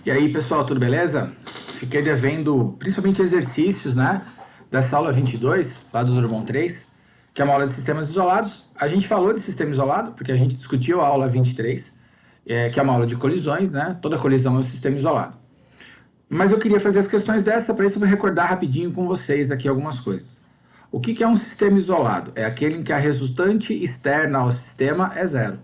E aí, pessoal, tudo beleza? Fiquei devendo, principalmente exercícios, né? Dessa aula 22, lá do Drummond 3, que é uma aula de sistemas isolados. A gente falou de sistema isolado, porque a gente discutiu a aula 23, que é uma aula de colisões, né? Toda colisão é um sistema isolado. Mas eu queria fazer as questões dessa, para isso eu vou recordar rapidinho com vocês aqui algumas coisas. O que é um sistema isolado? É aquele em que a resultante externa ao sistema é zero.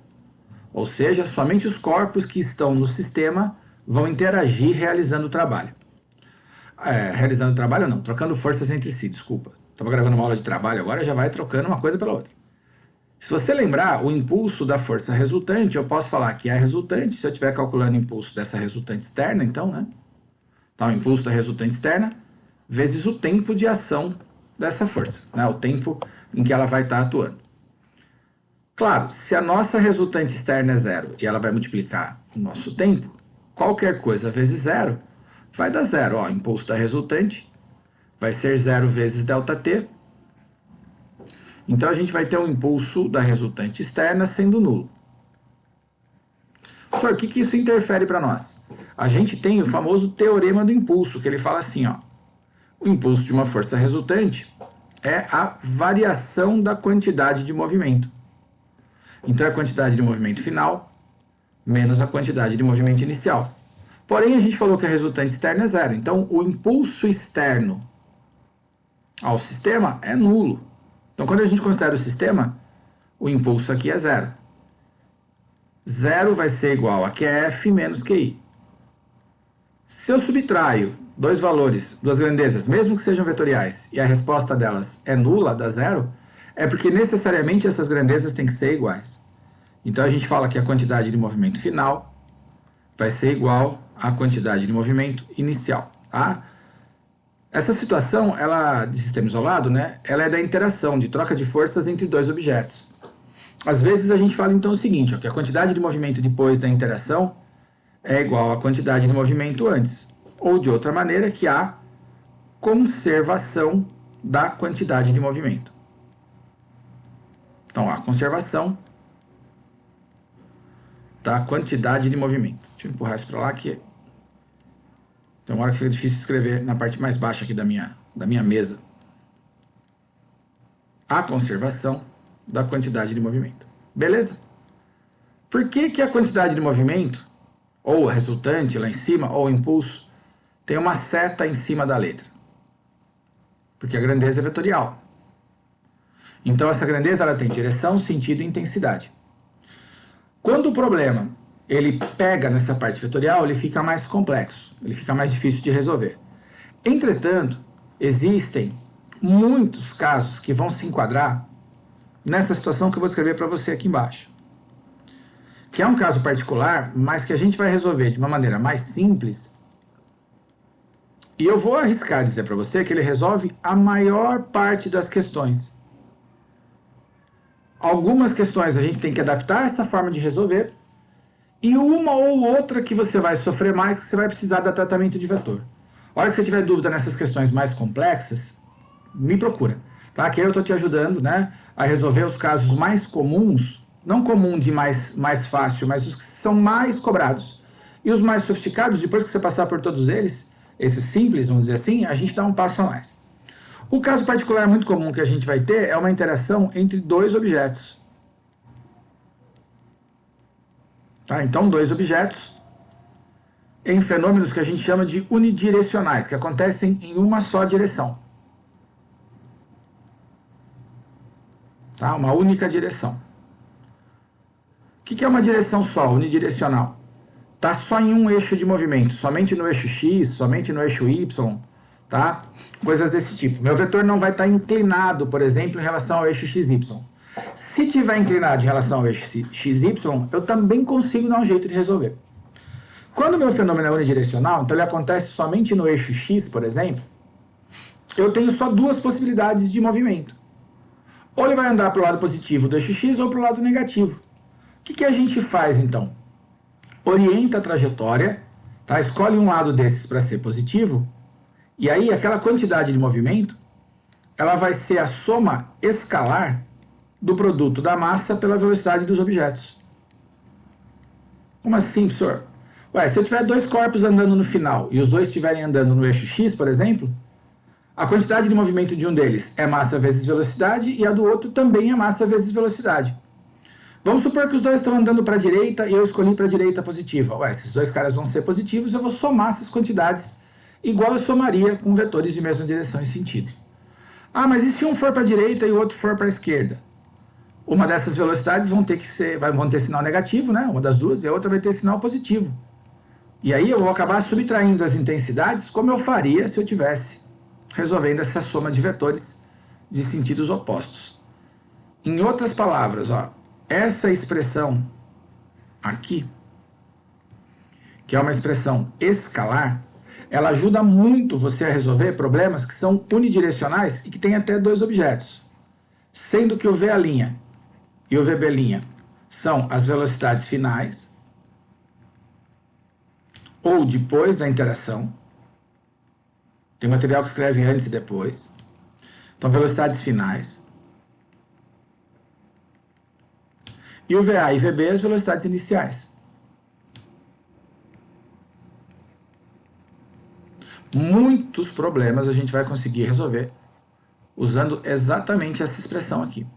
Ou seja, somente os corpos que estão no sistema vão interagir realizando o trabalho. Realizando o trabalho não, trocando forças entre si, desculpa. Estava gravando uma aula de trabalho, agora já vai trocando uma coisa pela outra. Se você lembrar, o impulso da força resultante, eu posso falar que é a resultante, se eu estiver calculando o impulso dessa resultante externa, então, né? Então, o impulso da resultante externa vezes o tempo de ação dessa força, né? O tempo em que ela vai estar atuando. Claro, se a nossa resultante externa é zero e ela vai multiplicar o nosso tempo, qualquer coisa vezes zero vai dar zero. Ó, o impulso da resultante vai ser zero vezes ΔT. Então, a gente vai ter o impulso da resultante externa sendo nulo. Só o que isso interfere para nós? A gente tem o famoso teorema do impulso, que ele fala assim, ó, o impulso de uma força resultante é a variação da quantidade de movimento. Então, é a quantidade de movimento final menos a quantidade de movimento inicial. Porém, a gente falou que a resultante externa é zero. Então, o impulso externo ao sistema é nulo. Então, quando a gente considera o sistema, o impulso aqui é zero. Zero vai ser igual a QF menos QI. Se eu subtraio dois valores, duas grandezas, mesmo que sejam vetoriais, e a resposta delas é nula, dá zero, é porque necessariamente essas grandezas têm que ser iguais. Então, a gente fala que a quantidade de movimento final vai ser igual à quantidade de movimento inicial, tá? Essa situação, ela, de sistema isolado, né, ela é da interação, de troca de forças entre dois objetos. Às vezes a gente fala então o seguinte, ó, que a quantidade de movimento depois da interação é igual à quantidade de movimento antes. Ou de outra maneira, que há conservação da quantidade de movimento. Então, a conservação da quantidade de movimento. Deixa eu empurrar isso para lá que tem uma hora que fica difícil escrever na parte mais baixa aqui da minha mesa. A conservação da quantidade de movimento. Beleza? Por que a quantidade de movimento, ou a resultante lá em cima, ou o impulso, tem uma seta em cima da letra? Porque a grandeza é vetorial. Então, essa grandeza ela tem direção, sentido e intensidade. Quando o problema ele pega nessa parte vetorial, ele fica mais complexo, ele fica mais difícil de resolver. Entretanto, existem muitos casos que vão se enquadrar nessa situação que eu vou escrever para você aqui embaixo. Que é um caso particular, mas que a gente vai resolver de uma maneira mais simples. E eu vou arriscar dizer para você que ele resolve a maior parte das questões. Algumas questões a gente tem que adaptar essa forma de resolver, e uma ou outra que você vai sofrer mais, que você vai precisar dar tratamento de vetor. A hora que você tiver dúvida nessas questões mais complexas, me procura, tá? Que eu estou te ajudando, né, a resolver os casos mais comuns, não comum de mais fácil, mas os que são mais cobrados. E os mais sofisticados, depois que você passar por todos eles, esses simples, vamos dizer assim, a gente dá um passo a mais. O caso particular muito comum que a gente vai ter é uma interação entre dois objetos. Tá? Então, dois objetos em fenômenos que a gente chama de unidirecionais, que acontecem em uma só direção. Tá? Uma única direção. O que é uma direção só, unidirecional? Está só em um eixo de movimento, somente no eixo X, somente no eixo Y, tá? Coisas desse tipo. Meu vetor não vai estar inclinado, por exemplo, em relação ao eixo XY. Se tiver inclinado em relação ao eixo XY, eu também consigo dar um jeito de resolver. Quando o meu fenômeno é unidirecional, então ele acontece somente no eixo X, por exemplo, eu tenho só duas possibilidades de movimento. Ou ele vai andar para o lado positivo do eixo X ou para o lado negativo. O que a gente faz, então? Orienta a trajetória, tá? Escolhe um lado desses para ser positivo, e aí aquela quantidade de movimento, ela vai ser a soma escalar do produto da massa pela velocidade dos objetos. Como assim, professor? Ué, se eu tiver dois corpos andando no final e os dois estiverem andando no eixo X, por exemplo, a quantidade de movimento de um deles é massa vezes velocidade e a do outro também é massa vezes velocidade. Vamos supor que os dois estão andando para a direita e eu escolhi para a direita positiva. Ué, esses dois caras vão ser positivos, eu vou somar essas quantidades igual eu somaria com vetores de mesma direção e sentido. Ah, mas e se um for para a direita e o outro for para a esquerda? Uma dessas velocidades vão ter sinal negativo, né? Uma das duas, e a outra vai ter sinal positivo. E aí eu vou acabar subtraindo as intensidades como eu faria se eu tivesse resolvendo essa soma de vetores de sentidos opostos. Em outras palavras, ó, essa expressão aqui, que é uma expressão escalar, ela ajuda muito você a resolver problemas que são unidirecionais e que têm até dois objetos. Sendo que o VA' e o VB' são as velocidades finais, ou depois da interação. Tem material que escreve antes e depois. Então, velocidades finais. E o VA e VB, as velocidades iniciais. Muitos problemas a gente vai conseguir resolver usando exatamente essa expressão aqui.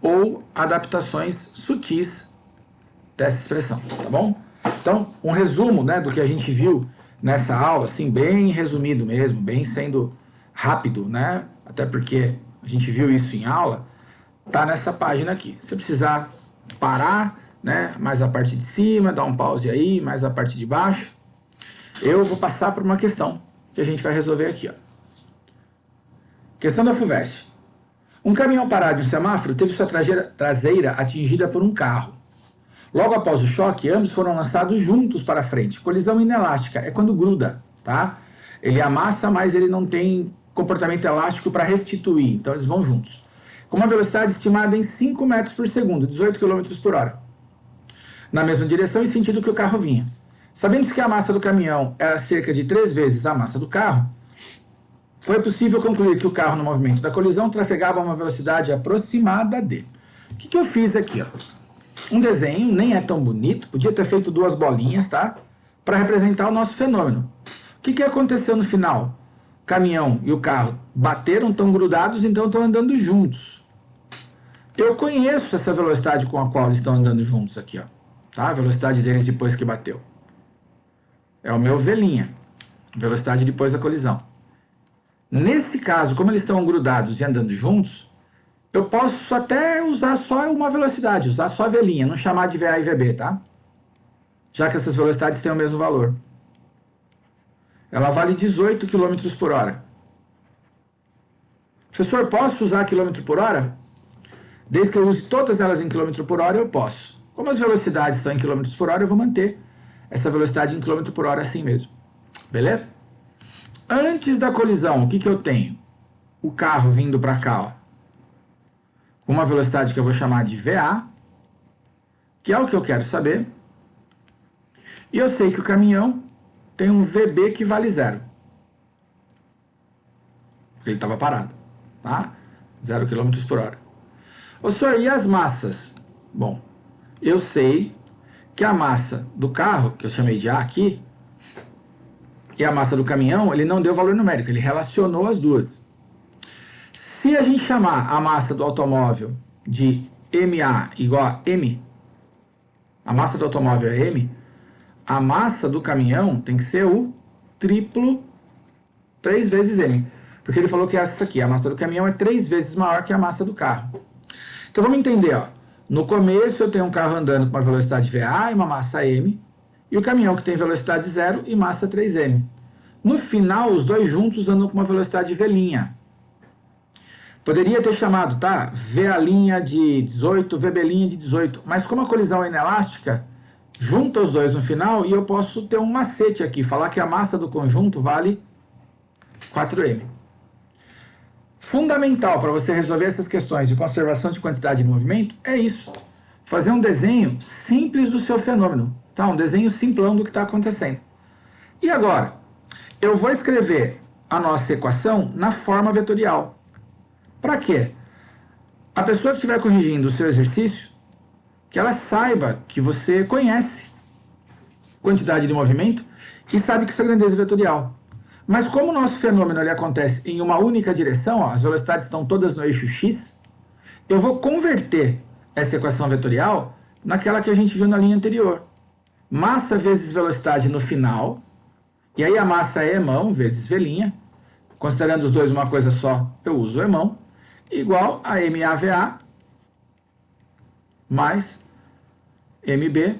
Ou adaptações sutis dessa expressão, tá bom? Então, um resumo, né, do que a gente viu nessa aula, assim, bem resumido mesmo, bem sendo rápido, né? Até porque a gente viu isso em aula, tá nessa página aqui. Se precisar parar, né, mais a parte de cima, dar um pause aí, mais a parte de baixo, eu vou passar por uma questão que a gente vai resolver aqui, ó. Questão da FUVEST. Um caminhão parado em um semáforo teve sua traseira atingida por um carro. Logo após o choque, ambos foram lançados juntos para frente. Colisão inelástica é quando gruda, tá? Ele amassa, mas ele não tem comportamento elástico para restituir, então eles vão juntos. Com uma velocidade estimada em 5 metros por segundo, 18 km por hora. Na mesma direção e sentido que o carro vinha. Sabendo que a massa do caminhão era cerca de 3 vezes a massa do carro, foi possível concluir que o carro no movimento da colisão trafegava a uma velocidade aproximada de... O que eu fiz aqui, ó? Um desenho, nem é tão bonito, podia ter feito 2 bolinhas, tá? Para representar o nosso fenômeno. O que aconteceu no final? O caminhão e o carro bateram, estão grudados, então estão andando juntos. Eu conheço essa velocidade com a qual eles estão andando juntos aqui, ó. Tá? A velocidade deles depois que bateu. É o meu V', velocidade depois da colisão. Nesse caso, como eles estão grudados e andando juntos, eu posso até usar só uma velocidade, usar só a V', não chamar de VA e VB, tá? Já que essas velocidades têm o mesmo valor. Ela vale 18 km por hora. Professor, posso usar km por hora? Desde que eu use todas elas em km por hora, eu posso. Como as velocidades estão em km por hora, eu vou manter essa velocidade em km por hora assim mesmo. Beleza? Antes da colisão, o que eu tenho? O carro vindo para cá, ó. Uma velocidade que eu vou chamar de VA, que é o que eu quero saber. E eu sei que o caminhão tem um VB que vale 0. Porque ele estava parado, tá? 0 km por hora. Ô senhor, e as massas? Bom, eu sei que a massa do carro, que eu chamei de A aqui, e a massa do caminhão, ele não deu valor numérico, ele relacionou as duas. Se a gente chamar a massa do automóvel de MA igual a M, a massa do automóvel é M, a massa do caminhão tem que ser o triplo, 3 vezes M. Porque ele falou que essa aqui, a massa do caminhão é 3 vezes maior que a massa do carro. Então vamos entender, ó. No começo eu tenho um carro andando com uma velocidade VA e uma massa M, e o caminhão que tem velocidade 0 e massa 3M. No final, os dois juntos andam com uma velocidade V'. Poderia ter chamado, tá? VA' de 18, VB' de 18. Mas como a colisão é inelástica, junta os dois no final e eu posso ter um macete aqui, falar que a massa do conjunto vale 4M. Fundamental para você resolver essas questões de conservação de quantidade de movimento é isso. Fazer um desenho simples do seu fenômeno, tá? Um desenho simplão do que está acontecendo. E agora, eu vou escrever a nossa equação na forma vetorial. Para quê? A pessoa que estiver corrigindo o seu exercício, que ela saiba que você conhece quantidade de movimento e sabe que isso é grandeza vetorial. Mas como o nosso fenômeno ele acontece em uma única direção, ó, as velocidades estão todas no eixo x, eu vou converter essa equação vetorial naquela que a gente viu na linha anterior. Massa vezes velocidade no final, e aí a massa é emão vezes v', considerando os dois uma coisa só, eu uso emão, igual a MAVA mais MB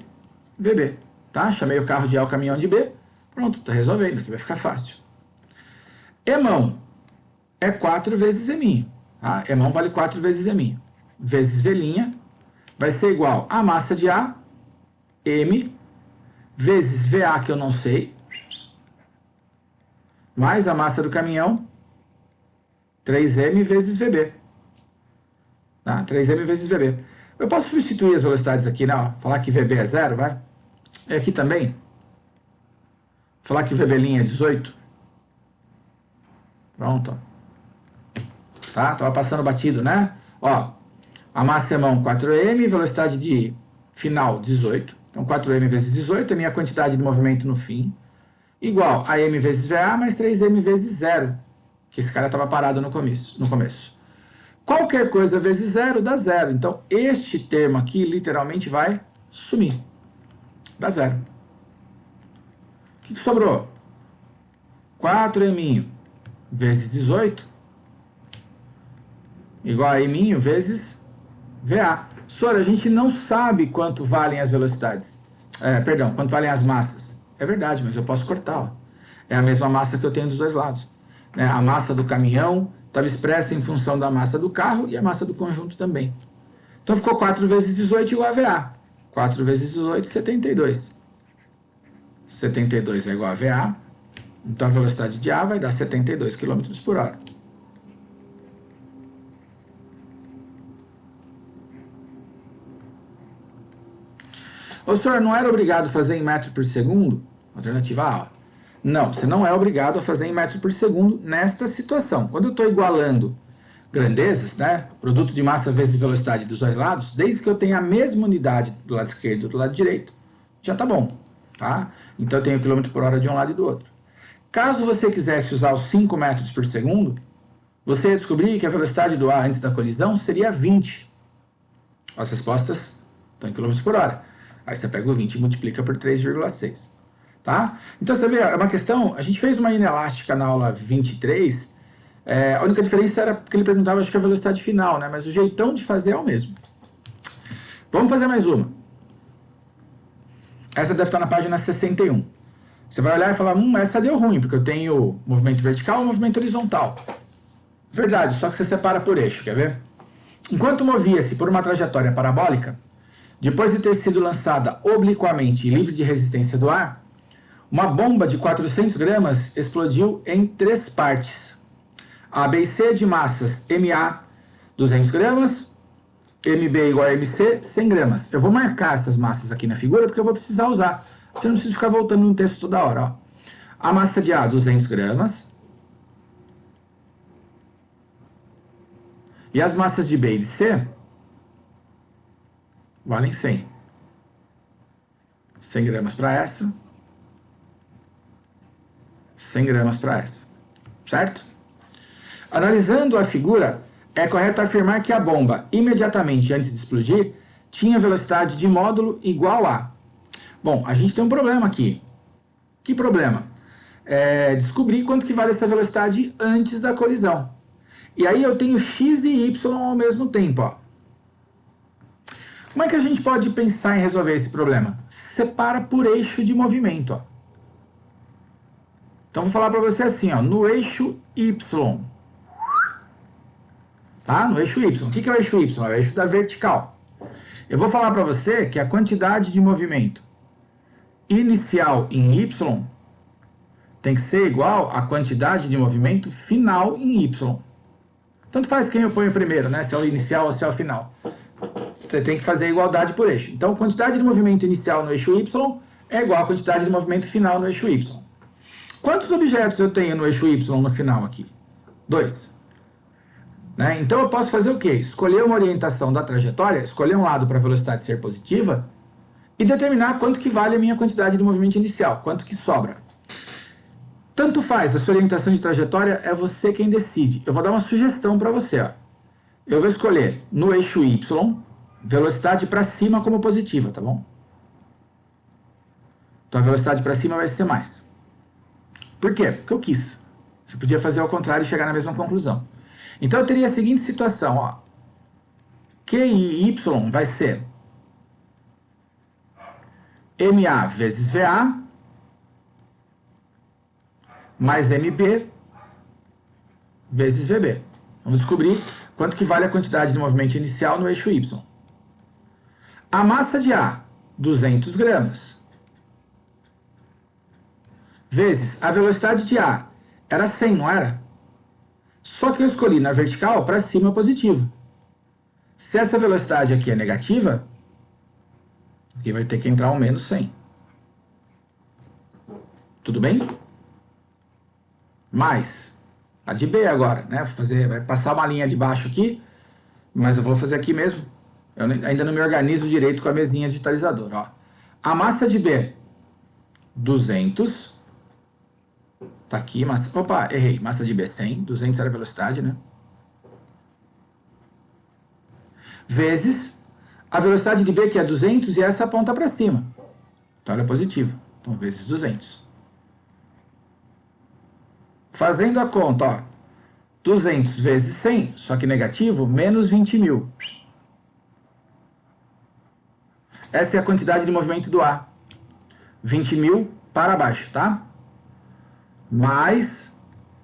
VB. Tá? Chamei o carro de A, o caminhão de B, pronto, tá resolvendo, aqui vai ficar fácil. Emão é 4 vezes Eminho. Tá? Emão vale 4 vezes Eminho. Vezes V' vai ser igual a massa de A, M, vezes VA, que eu não sei, mais a massa do caminhão, 3M vezes VB. Tá? 3M vezes VB. Eu posso substituir as velocidades aqui, né? Falar que VB é 0, vai? E aqui também. Falar que o VB' é 18. Pronto. Tá? Tava passando batido, né? Ó, a massa é mão 4m, velocidade de final 18. Então 4m vezes 18 é minha quantidade de movimento no fim. Igual a m vezes VA mais 3m vezes 0. Que esse cara estava parado no começo. Qualquer coisa vezes 0 dá 0. Então este termo aqui literalmente vai sumir. Dá 0. O que sobrou? 4m vezes 18 igual a m vezes VA. Sora, a gente não sabe quanto valem as velocidades. Quanto valem as massas. É verdade, mas eu posso cortar. Ó. É a mesma massa que eu tenho dos dois lados. Né? A massa do caminhão estava expressa em função da massa do carro e a massa do conjunto também. Então ficou 4 vezes 18 igual a VA. 4 vezes 18, 72. 72 é igual a VA. Então a velocidade de A vai dar 72 km por hora. Ô senhor, não era obrigado a fazer em metro por segundo? Alternativa A. Ó. Não, você não é obrigado a fazer em metro por segundo nesta situação. Quando eu estou igualando grandezas, né, produto de massa vezes velocidade dos dois lados, desde que eu tenha a mesma unidade do lado esquerdo e do lado direito, já tá bom. Tá? Então eu tenho km por hora de um lado e do outro. Caso você quisesse usar os 5 metros por segundo, você ia descobrir que a velocidade do ar antes da colisão seria 20. As respostas estão em km por hora. Aí você pega o 20 e multiplica por 3,6. Tá? Então você vê, é uma questão, a gente fez uma inelástica na aula 23, a única diferença era que ele perguntava, acho que a velocidade final, né? Mas o jeitão de fazer é o mesmo. Vamos fazer mais uma. Essa deve estar na página 61. Você vai olhar e falar, essa deu ruim, porque eu tenho movimento vertical e movimento horizontal. Verdade, só que você separa por eixo, quer ver? Enquanto movia-se por uma trajetória parabólica, depois de ter sido lançada obliquamente e livre de resistência do ar, uma bomba de 400 gramas explodiu em 3 partes. A, B e C de massas MA 200 gramas, MB igual a MC 100 gramas. Eu vou marcar essas massas aqui na figura porque eu vou precisar usar. Você não precisa ficar voltando no texto toda hora. Ó. A massa de A 200 gramas. E as massas de B e de C valem 100. 100 gramas para essa. 100 gramas para essa. Certo? Analisando a figura, é correto afirmar que a bomba, imediatamente antes de explodir, tinha velocidade de módulo igual a... Bom, a gente tem um problema aqui. Que problema? Descobrir quanto que vale essa velocidade antes da colisão. E aí eu tenho x e y ao mesmo tempo. Ó. Como é que a gente pode pensar em resolver esse problema? Separa por eixo de movimento. Ó. Então vou falar para você assim, ó, no eixo y. Tá? No eixo y. O que é o eixo y? É o eixo da vertical. Eu vou falar para você que a quantidade de movimento inicial em y tem que ser igual à quantidade de movimento final em y. Tanto faz quem eu ponho primeiro, né? Se é o inicial ou se é o final. Você tem que fazer a igualdade por eixo. Então, a quantidade de movimento inicial no eixo y é igual à quantidade de movimento final no eixo y. Quantos objetos eu tenho no eixo y no final aqui? 2. Né? Então, eu posso fazer o quê? Escolher uma orientação da trajetória, escolher um lado para a velocidade ser positiva e determinar quanto que vale a minha quantidade de movimento inicial, quanto que sobra. Tanto faz, a sua orientação de trajetória é você quem decide. Eu vou dar uma sugestão para você. Ó. Eu vou escolher no eixo Y, velocidade para cima como positiva, tá bom? Então a velocidade para cima vai ser mais. Por quê? Porque eu quis. Você podia fazer ao contrário e chegar na mesma conclusão. Então eu teria a seguinte situação, ó. QI vai ser MA vezes VA mais MB vezes VB. Vamos descobrir quanto que vale a quantidade de movimento inicial no eixo Y. A massa de A, 200 gramas, vezes a velocidade de A, era 100, não era? Só que eu escolhi na vertical para cima positivo. Se essa velocidade aqui é negativa, aqui vai ter que entrar um menos 100. Tudo bem? Mais a de B agora, né? Vai passar uma linha de baixo aqui, mas eu vou fazer aqui mesmo. Eu ainda não me organizo direito com a mesinha digitalizadora. Ó. A massa de B, 200. Tá aqui, massa... Opa, errei. Massa de B, 100. 200 era a velocidade, né? Vezes a velocidade de B, que é 200, e essa aponta para cima. Então ela é positiva. Então, vezes 200. Fazendo a conta, ó. 200 vezes 100, só que negativo, menos 20 mil. Essa é a quantidade de movimento do A. 20 mil para baixo, tá? Mais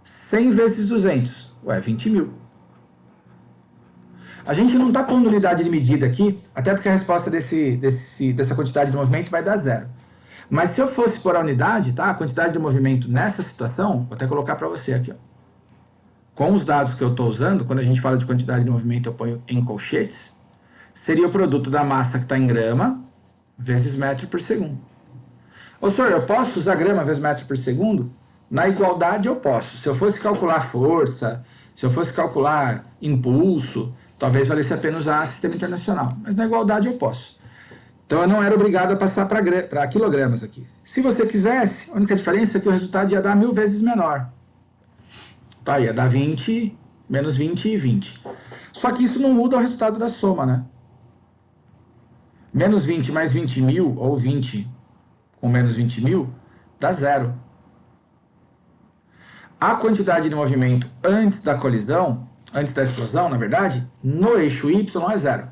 100 vezes 200. Ué, 20 mil. A gente não está pondo unidade de medida aqui, até porque a resposta dessa quantidade de movimento vai dar zero. Mas se eu fosse pôr a unidade, tá? A quantidade de movimento nessa situação, vou até colocar para você aqui, ó. Com os dados que eu estou usando, quando a gente fala de quantidade de movimento, eu ponho em colchetes, seria o produto da massa que está em grama vezes metro por segundo. Ô senhor, eu posso usar grama vezes metro por segundo? Na igualdade eu posso. Se eu fosse calcular força, se eu fosse calcular impulso, talvez valesse a pena usar sistema internacional. Mas na igualdade eu posso. Então eu não era obrigado a passar para quilogramas aqui. Se você quisesse, a única diferença é que o resultado ia dar 1000 vezes menor. Tá, ia dar 20, menos 20 e 20. Só que isso não muda o resultado da soma, né? Menos 20 mais 20 mil, ou 20 com menos 20 mil, dá zero. A quantidade de movimento antes da colisão, antes da explosão, na verdade, no eixo Y é zero.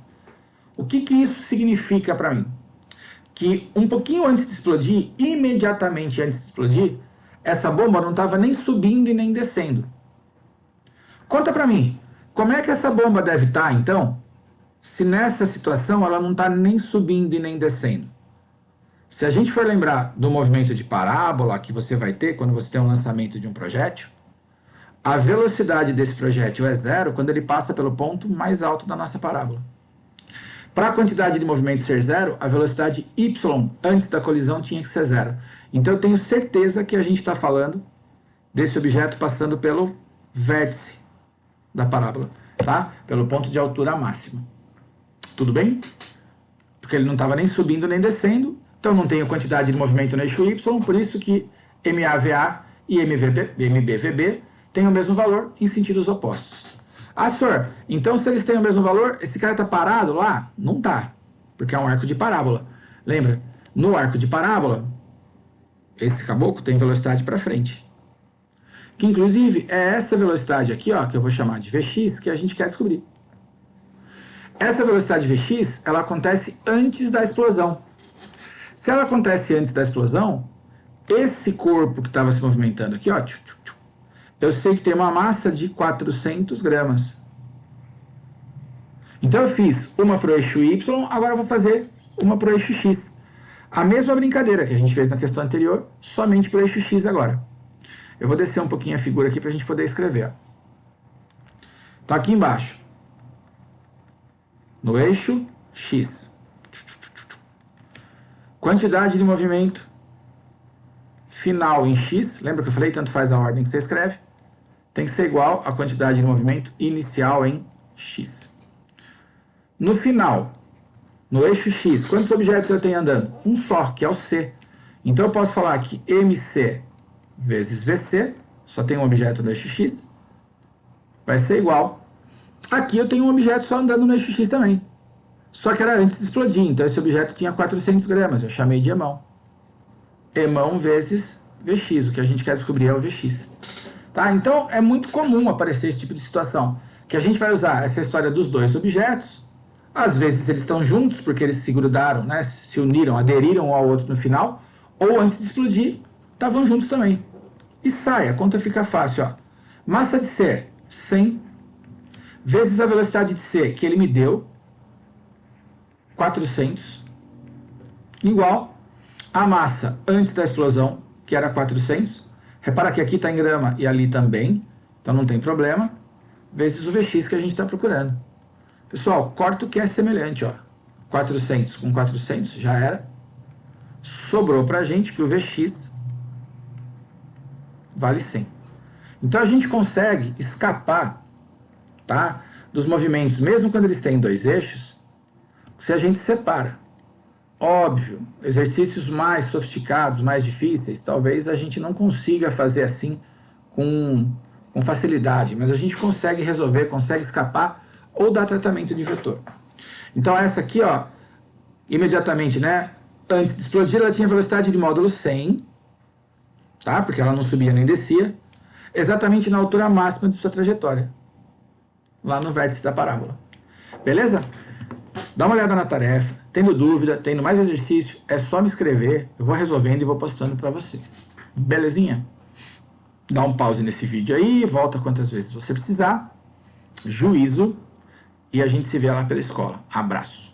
O que isso significa para mim? Que um pouquinho antes de explodir, imediatamente antes de explodir, essa bomba não estava nem subindo e nem descendo. Conta para mim, como é que essa bomba deve estar, então, se nessa situação ela não está nem subindo e nem descendo? Se a gente for lembrar do movimento de parábola que você vai ter quando você tem um lançamento de um projétil, a velocidade desse projétil é zero quando ele passa pelo ponto mais alto da nossa parábola. Para a quantidade de movimento ser zero, a velocidade y antes da colisão tinha que ser zero. Então eu tenho certeza que a gente está falando desse objeto passando pelo vértice da parábola, tá? Pelo ponto de altura máxima. Tudo bem? Porque ele não estava nem subindo nem descendo, então não tenho quantidade de movimento no eixo y, por isso que MAVA e MBVB têm o mesmo valor em sentidos opostos. Ah, senhor, então se eles têm o mesmo valor, esse cara está parado lá? Não está, porque é um arco de parábola. Lembra? No arco de parábola, esse caboclo tem velocidade para frente. Que inclusive é essa velocidade aqui, ó, que eu vou chamar de Vx, que a gente quer descobrir. Essa velocidade Vx, ela acontece antes da explosão. Se ela acontece antes da explosão, esse corpo que estava se movimentando aqui, ó, eu sei que tem uma massa de 400 gramas. Então eu fiz uma para o eixo Y, agora eu vou fazer uma para o eixo X. A mesma brincadeira que a gente fez na questão anterior, somente para o eixo X agora. Eu vou descer um pouquinho a figura aqui para a gente poder escrever. Então aqui embaixo, no eixo X, quantidade de movimento final em X, lembra que eu falei, tanto faz a ordem que você escreve, tem que ser igual à quantidade de movimento inicial em X. No final, no eixo X, quantos objetos eu tenho andando? Um só, que é o C. Então eu posso falar que MC vezes VC, só tem um objeto no eixo X, vai ser igual. Aqui eu tenho um objeto só andando no eixo X também. Só que era antes de explodir, então esse objeto tinha 400 gramas, eu chamei de emão. Emão vezes Vx, o que a gente quer descobrir é o Vx. Tá? Então é muito comum aparecer esse tipo de situação, que a gente vai usar essa história dos dois objetos, às vezes eles estão juntos porque eles se grudaram, né, se uniram, aderiram um ao outro no final, ou antes de explodir, estavam juntos também. E sai, a conta fica fácil, ó. Massa de C, 100, vezes a velocidade de C, que ele me deu, 400, igual a massa antes da explosão, que era 400. Repara que aqui está em grama e ali também, então não tem problema, vezes o Vx que a gente está procurando. Pessoal, corta o que é semelhante, ó. 400 com 400, já era. Sobrou para a gente que o Vx vale 100. Então a gente consegue escapar, tá, dos movimentos, mesmo quando eles têm dois eixos, se a gente separa. Óbvio, exercícios mais sofisticados, mais difíceis, talvez a gente não consiga fazer assim com facilidade, mas a gente consegue resolver, consegue escapar ou dar tratamento de vetor. Então essa aqui, ó, imediatamente, né, antes de explodir ela tinha velocidade de módulo 100, tá, porque ela não subia nem descia, exatamente na altura máxima de sua trajetória, lá no vértice da parábola. Beleza? Dá uma olhada na tarefa, tendo dúvida, tendo mais exercício, é só me escrever, eu vou resolvendo e vou postando para vocês. Belezinha? Dá um pause nesse vídeo aí, volta quantas vezes você precisar, juízo, e a gente se vê lá pela escola. Abraço!